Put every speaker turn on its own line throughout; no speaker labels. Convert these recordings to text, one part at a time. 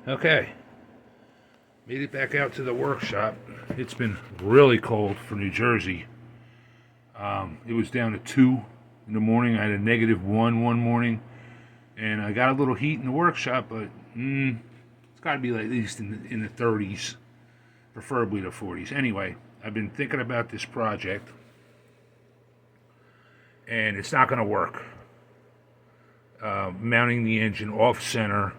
Okay, made it back out to the workshop. It's been really cold for New Jersey. It was down to 2 in the morning. I had a -1 one morning, and I got a little heat in the workshop, but it's got to be like at least in the 30s, preferably the 40s. Anyway, I've been thinking about this project, and it's not going to work. Mounting the engine off center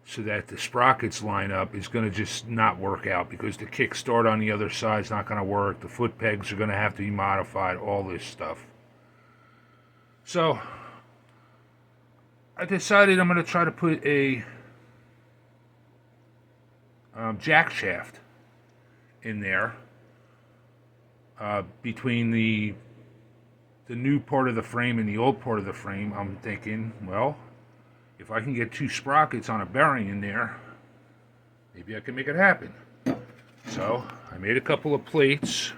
so that the sprockets line up is going to just not work out, because the kickstart on the other side is not going to work. The foot pegs are going to have to be modified, all this stuff. So I decided I'm going to try to put a jack shaft in there between the new part of the frame and the old part of the frame. I'm thinking, well, if I can get 2 sprockets on a bearing in there, maybe I can make it happen. So I made a couple of plates.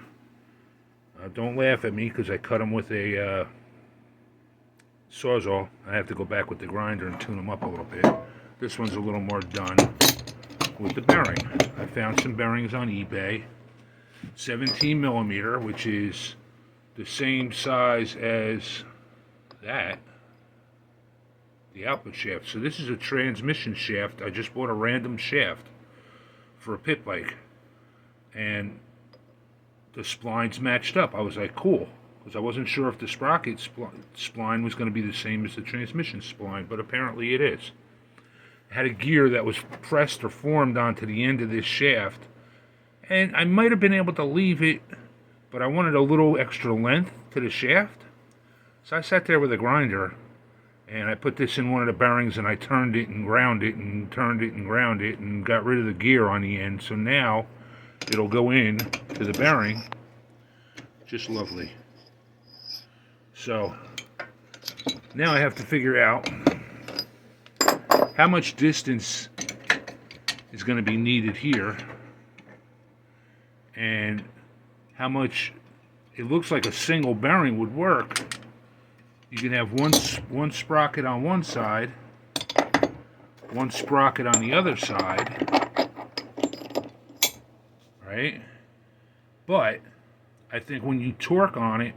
Don't laugh at me because I cut them with a Sawzall. I have to go back with the grinder and tune them up a little bit. This one's a little more done with the bearing. I found some bearings on eBay. 17 millimeter, which is the same size as that, the output shaft. So this is a transmission shaft. I just bought a random shaft for a pit bike, and the splines matched up. I was like, cool, because I wasn't sure if the sprocket spline was going to be the same as the transmission spline, but apparently it is. It had a gear that was pressed or formed onto the end of this shaft, and I might have been able to leave it, but I wanted a little extra length to the shaft. So I sat there with a grinder, and I put this in one of the bearings, and I turned it and ground it and turned it and ground it and got rid of the gear on the end. So now it'll go in to the bearing just lovely. So now I have to figure out how much distance is going to be needed here, and how much it looks like a single bearing would work. You can have one sprocket on one side, one sprocket on the other side, right? But I think when you torque on it,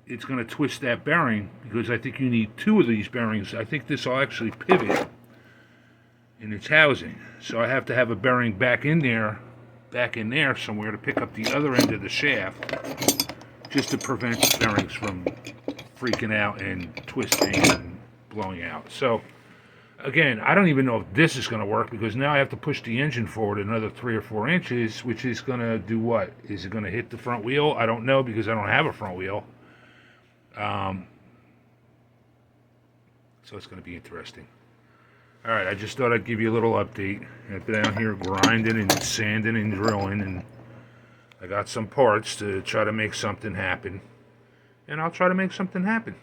it's going to twist that bearing, because I think you need 2 of these bearings. I think this will actually pivot in its housing. So I have to have a bearing back in there somewhere to pick up the other end of the shaft, just to prevent the bearings from freaking out and twisting and blowing out. So again, I don't even know if this is going to work, because now I have to push the engine forward another 3 or 4 inches, which is going to do what? Is it going to hit the front wheel? I don't know, because I don't have a front wheel. So it's going to be interesting. All right, I just thought I'd give you a little update. I've been down here grinding and sanding and drilling, and I got some parts to try to make something happen. And I'll try to make something happen.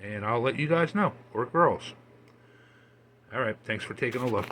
And I'll let you guys know, or girls. All right, thanks for taking a look.